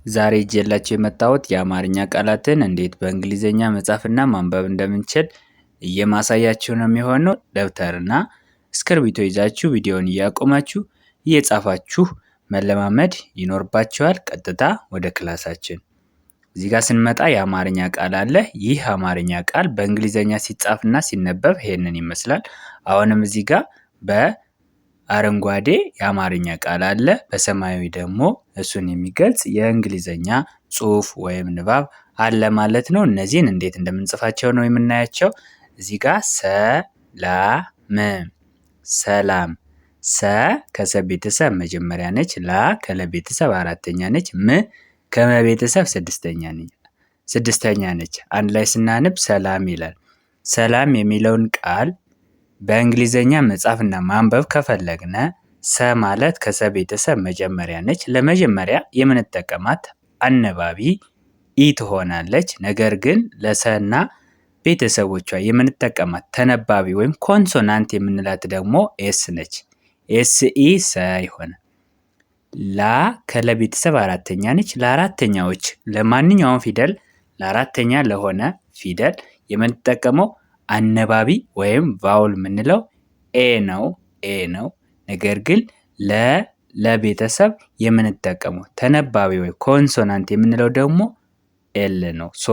ዛሬ ይዤላችሁ የመጣሁት የአማርኛ ቃላትን እንዴት በእንግሊዘኛ መጻፍና ማንበብ እንደምንችል የማሳያችሁ ነው የሚሆነው። ደብተርና እስክርቢቶ ይዛችሁ ቪዲዮውን እያቆማችሁ እየጻፋችሁ መለማመድ ይኖርባችኋል። ቀጥታ ወደ ክላሳችን። እዚህ ጋር ስንመጣ የአማርኛ ቃል አለ። ይህ አማርኛ ቃል በእንግሊዘኛ ሲጻፍና ሲነበብ ይሄንን ይመስላል። አሁንም እዚህ ጋር በአረንጓዴ የአማርኛ ቃል አለ፣ በሰማያዊ ደግሞ እሱን የሚገልጽ የእንግሊዘኛ ጽሑፍ ወይም ንባብ አለ ማለት ነው። እነዚህን እንዴት እንደምንጽፋቸው ነው የምናያቸው። እዚህ ጋር ሰላም፣ ሰ ከሰ ቤተሰብ መጀመሪያ ነች፣ ላ ከለ ቤተሰብ አራተኛ ነች፣ ም ከመ ቤተሰብ ስድስተኛ ነች። አንድ ላይ ስናነብ ሰላም ይላል። ሰላም የሚለውን ቃል በእንግሊዘኛ መጻፍና ማንበብ ከፈለግነ ሰ ማለት ከሰ ቤተሰብ መጀመሪያ ነች። ለመጀመሪያ የምንጠቀማት አነባቢ ኢ ትሆናለች። ነገር ግን ለሰና ቤተሰቦቿ የምንጠቀማት ተነባቢ ወይም ኮንሶናንት የምንላት ደግሞ ኤስ ነች። ኤስ ኢ ሰ ይሆናል። ላ ከለ ቤተሰብ አራተኛ ነች። ለአራተኛዎች ለማንኛውም ፊደል ለአራተኛ ለሆነ ፊደል የምንጠቀመው አነባቢ ወይም ቫውል የምንለው ኤ ነው። ነገር ግን ለቤተሰብ የምንጠቀመው ተነባቢ ወይ ኮንሶናንት የምንለው ደግሞ ኤል ነው። ሶ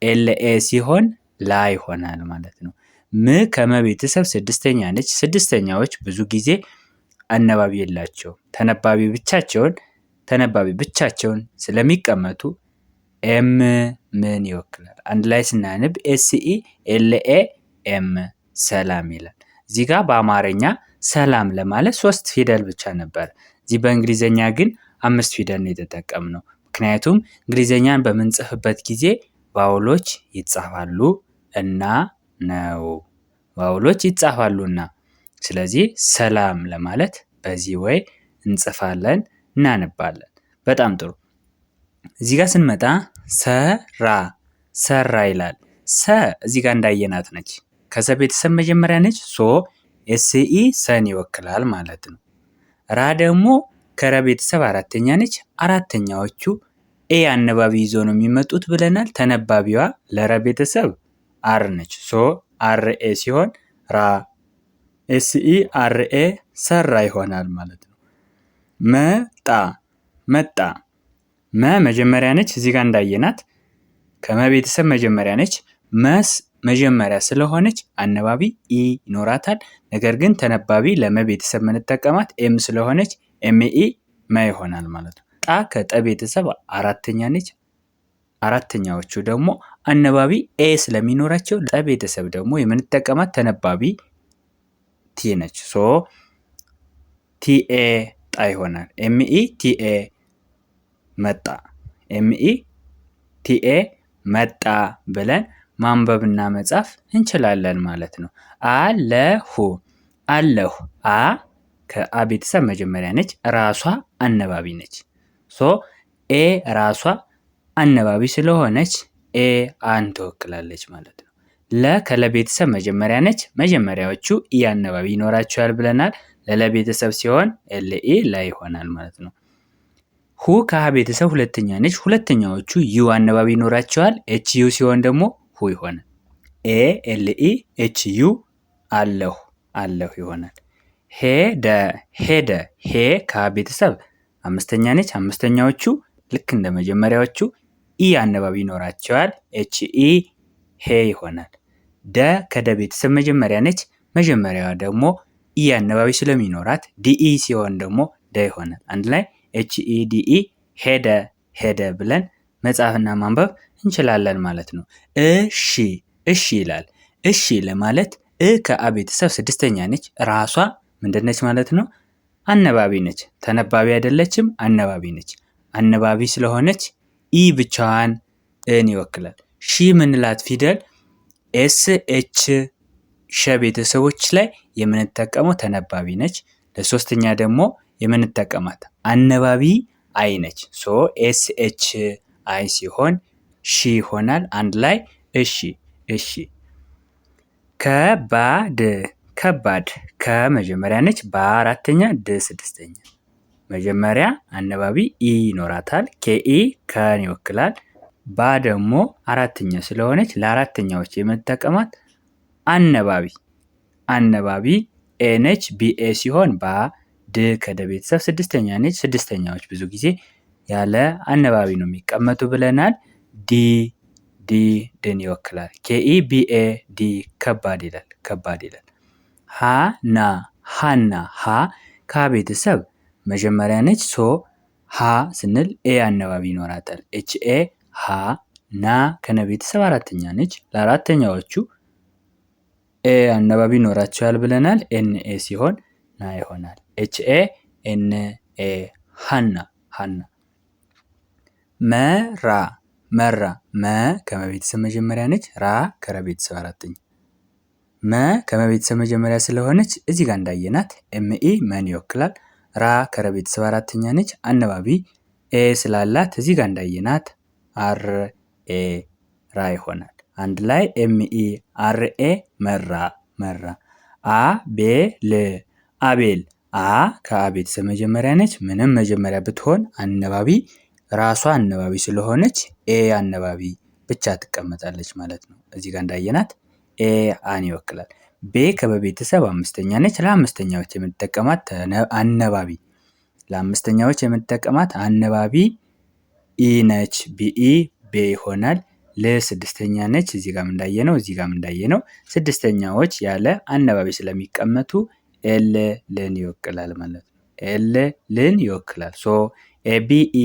ኤል ኤ ሲሆን ላ ይሆናል ማለት ነው። ም ከመ ቤተሰብ ስድስተኛ ነች። ስድስተኛዎች ብዙ ጊዜ አነባቢ የላቸውም። ተነባቢ ብቻቸውን ስለሚቀመጡ ኤም ምን ይወክላል? አንድ ላይ ስናነብ ኤስኢ ኤልኤ ኤም ሰላም ይላል። እዚህ ጋር በአማርኛ ሰላም ለማለት 3 ፊደል ብቻ ነበር። እዚህ በእንግሊዘኛ ግን 5 ፊደል ነው የተጠቀምነው። ምክንያቱም እንግሊዘኛን በምንጽፍበት ጊዜ ቫውሎች ይጻፋሉ እና ነው። ቫውሎች ይጻፋሉና ስለዚህ ሰላም ለማለት በዚህ ወይ እንጽፋለን እናነባለን። በጣም ጥሩ። እዚህ ጋር ስንመጣ ሰራ ይላል። ሰ እዚህ ጋር እንዳየናት ነች። ከሰ ቤተሰብ መጀመሪያ ነች። ሶ ኤስኢ ሰን ይወክላል ማለት ነው። ራ ደግሞ ከረ ቤተሰብ አራተኛ ነች። አራተኛዎቹ ኤ አነባቢ ይዞ ነው የሚመጡት ብለናል። ተነባቢዋ ለረ ቤተሰብ አር ነች። ሶ አር ኤ ሲሆን ራ ኤስኢ አር ኤ ሰራ ይሆናል ማለት ነው። መጣ መ መጀመሪያ ነች። እዚህ ጋር እንዳየናት ከመ ቤተሰብ መጀመሪያ ነች። መስ መጀመሪያ ስለሆነች አነባቢ ኢ ይኖራታል። ነገር ግን ተነባቢ ለመ ቤተሰብ የምንጠቀማት ኤም ስለሆነች ኤምኢ መ ይሆናል ማለት ነው። ጣ ከጠ ቤተሰብ አራተኛ ነች። አራተኛዎቹ ደግሞ አነባቢ ኤ ስለሚኖራቸው ጠ ቤተሰብ ደግሞ የምንጠቀማት ተነባቢ ቲ ነች። ሶ ቲኤ ጣ ይሆናል። ኤምኢ ቲኤ መጣ፣ ኤምኢ ቲኤ መጣ ብለን ማንበብና መጻፍ እንችላለን ማለት ነው። አለሁ አ ከአ ቤተሰብ መጀመሪያ ነች። ራሷ አነባቢ ነች። ሶ ኤ ራሷ አነባቢ ስለሆነች ኤ አን ትወክላለች ማለት ነው። ለ ከለ ቤተሰብ መጀመሪያ ነች። መጀመሪያዎቹ ኢ አነባቢ ይኖራቸዋል ብለናል። ለለ ቤተሰብ ሲሆን ኤልኢ ላይ ይሆናል ማለት ነው። ሁ ከሀ ቤተሰብ ሁለተኛ ነች። ሁለተኛዎቹ ዩ አነባቢ ይኖራቸዋል። ኤች ዩ ሲሆን ደግሞ ሁ ይሆናል። ኤ ኤልኢ ኤች ዩ አለሁ ይሆናል። ሄደ ሄ ከሀ ቤተሰብ አምስተኛ ነች። አምስተኛዎቹ ልክ እንደ መጀመሪያዎቹ ኢ አነባቢ ይኖራቸዋል። ኤች ኢ ሄ ይሆናል። ደ ከደ ቤተሰብ መጀመሪያ ነች። መጀመሪያዋ ደግሞ ኢ አነባቢ ስለሚኖራት ዲኢ ሲሆን ደግሞ ደ ይሆናል። አንድ ላይ ኤች ኢ ዲኢ ሄደ ብለን መጻፍና ማንበብ እንችላለን ማለት ነው። እሺ ይላል። እሺ ለማለት ከአ ቤተሰብ ስድስተኛ ነች። ራሷ ምንድነች ማለት ነው? አነባቢ ነች። ተነባቢ አይደለችም፣ አነባቢ ነች። አነባቢ ስለሆነች ኢ ብቻዋን እን ይወክላል። ሺ ምንላት ፊደል ኤስ ኤች ሸ ቤተሰቦች ላይ የምንጠቀመው ተነባቢ ነች። ለሶስተኛ ደግሞ የምንጠቀማት አነባቢ አይ ነች። ሶ ኤስ ኤች አይ ሲሆን ሺ ይሆናል። አንድ ላይ እሺ። ከባድ ከመጀመሪያ ነች። በአራተኛ ድ ስድስተኛ መጀመሪያ አነባቢ ኢ ይኖራታል። ኬኢ ከን ይወክላል። ባ ደግሞ አራተኛ ስለሆነች ለአራተኛዎች የምንጠቀማት አነባቢ ኤ ነች። ቢኤ ሲሆን ባ ድ ከደ ቤተሰብ ስድስተኛ ነች። ስድስተኛዎች ብዙ ጊዜ ያለ አነባቢ ነው የሚቀመጡ ብለናል። ዲ ድን ይወክላል። ኬኢ ቢኤ ዲ ከባድ ይላል። ሃና ሃ ከ ቤተሰብ መጀመሪያ ነች። ሶ ሃ ስንል ኤ አነባቢ ይኖራታል። ኤችኤ ሃ ና ከነ ቤተሰብ አራተኛ ነች። ለአራተኛዎቹ ኤ አነባቢ ይኖራቸዋል ብለናል። ኤንኤ ሲሆን ና ይሆናል። ኤችኤ ኤንኤ ሃና። መራ መ ከመቤተሰብ መጀመሪያ ነች። ራ ከረቤተሰብ አራተኛ። መ ከመቤተሰብ መጀመሪያ ስለሆነች እዚህ ጋር እንዳየናት ኤምኢ መን ይወክላል። ራ ከረቤተሰብ አራተኛ ነች። አነባቢ ኤ ስላላት እዚህ ጋር እንዳየናት አር ኤ ራ ይሆናል። አንድ ላይ ኤምኢ አር ኤ መራ። አቤል አ ከቤተሰብ መጀመሪያ ነች። ምንም መጀመሪያ ብትሆን አነባቢ ራሷ አነባቢ ስለሆነች ኤ አነባቢ ብቻ ትቀመጣለች ማለት ነው። እዚህ ጋር እንዳየናት ኤ አን ይወክላል። ቤ ከበቤተሰብ አምስተኛ ነች። ለአምስተኛዎች የምትጠቀማት አነባቢ ኢ ነች። ቢኢ ቤ ይሆናል። ል ስድስተኛ ነች። እዚህ ጋር እንዳየነው ስድስተኛዎች ያለ አነባቢ ስለሚቀመጡ ኤል ልን ይወክላል ማለት ነው። ኤል ልን ይወክላል። ሶ ኤቢኢ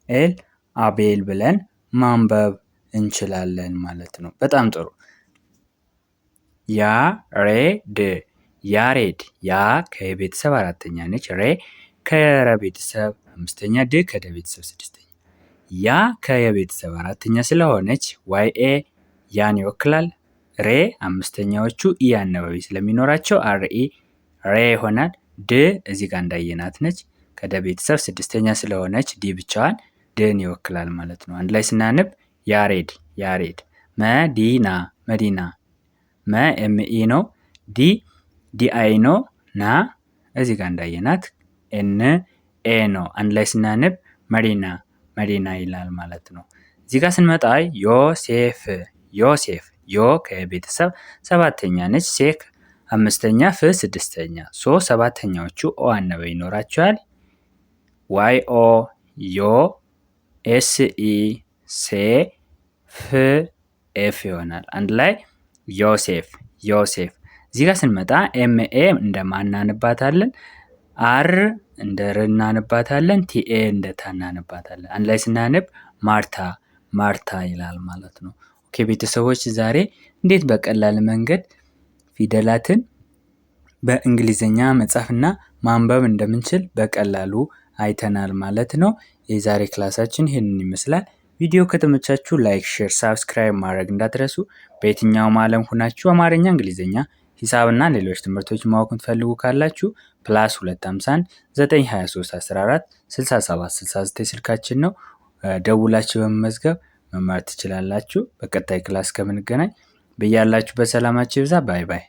ኤል አቤል ብለን ማንበብ እንችላለን ማለት ነው። በጣም ጥሩ። ያሬድ ያ ከቤተሰብ አራተኛ ነች። ሬ ከረ ቤተሰብ አምስተኛ፣ ድ ከደ ቤተሰብ ስድስተኛ። ያ ከየቤተሰብ አራተኛ ስለሆነች ዋይኤ ያን ይወክላል። ሬ አምስተኛዎቹ ኢ አነባቢ ስለሚኖራቸው አርኢ ሬ ይሆናል። ድ እዚህ ጋር እንዳየናት ነች። ከደ ቤተሰብ ስድስተኛ ስለሆነች ዲ ብቻዋን ድን ይወክላል ማለት ነው። አንድ ላይ ስናነብ ያሬድ። መዲና መ ኤምኢ ነው። ዲ ዲአይ ነው። ና እዚህ ጋር እንዳየናት ኤን ኤ ነው። አንድ ላይ ስናነብ መዲና ይላል ማለት ነው። እዚህ ጋር ስንመጣ ዮሴፍ ዮ ከቤተሰብ ሰባተኛ ነች። ሴክ አምስተኛ፣ ፍ ስድስተኛ። ሰባተኛዎቹ ኦ አነበብ ይኖራቸዋል። ዋይ ኦ ዮ፣ ኤስኢ ሴ፣ ፍ ኤፍ ይሆናል። አንድ ላይ ዮሴፍ። እዚህ ጋር ስንመጣ ኤምኤ እንደማን እናንባታለን? አር እንደ ር እናንባታለን። ቲኤ እንደ ታ እናንባታለን። አንድ ላይ ስናነብ ማርታ ይላል ማለት ነው። ኦኬ ቤተሰቦች ዛሬ እንዴት በቀላል መንገድ ፊደላትን በእንግሊዘኛ መጻፍና ማንበብ እንደምንችል በቀላሉ አይተናል ማለት ነው። የዛሬ ክላሳችን ይህንን ይመስላል። ቪዲዮ ከተመቻችሁ ላይክ፣ ሼር፣ ሳብስክራይብ ማድረግ እንዳትረሱ። በየትኛውም ዓለም ሁናችሁ አማርኛ፣ እንግሊዝኛ፣ ሂሳብና ሌሎች ትምህርቶች ማወቅ የምትፈልጉ ካላችሁ +251 923 14 67 69 ስልካችን ነው። ደውላችሁ በመመዝገብ መማር ትችላላችሁ። በቀጣይ ክላስ ከምንገናኝ በያላችሁበት ሰላማችሁ ይብዛ። ባይ ባይ።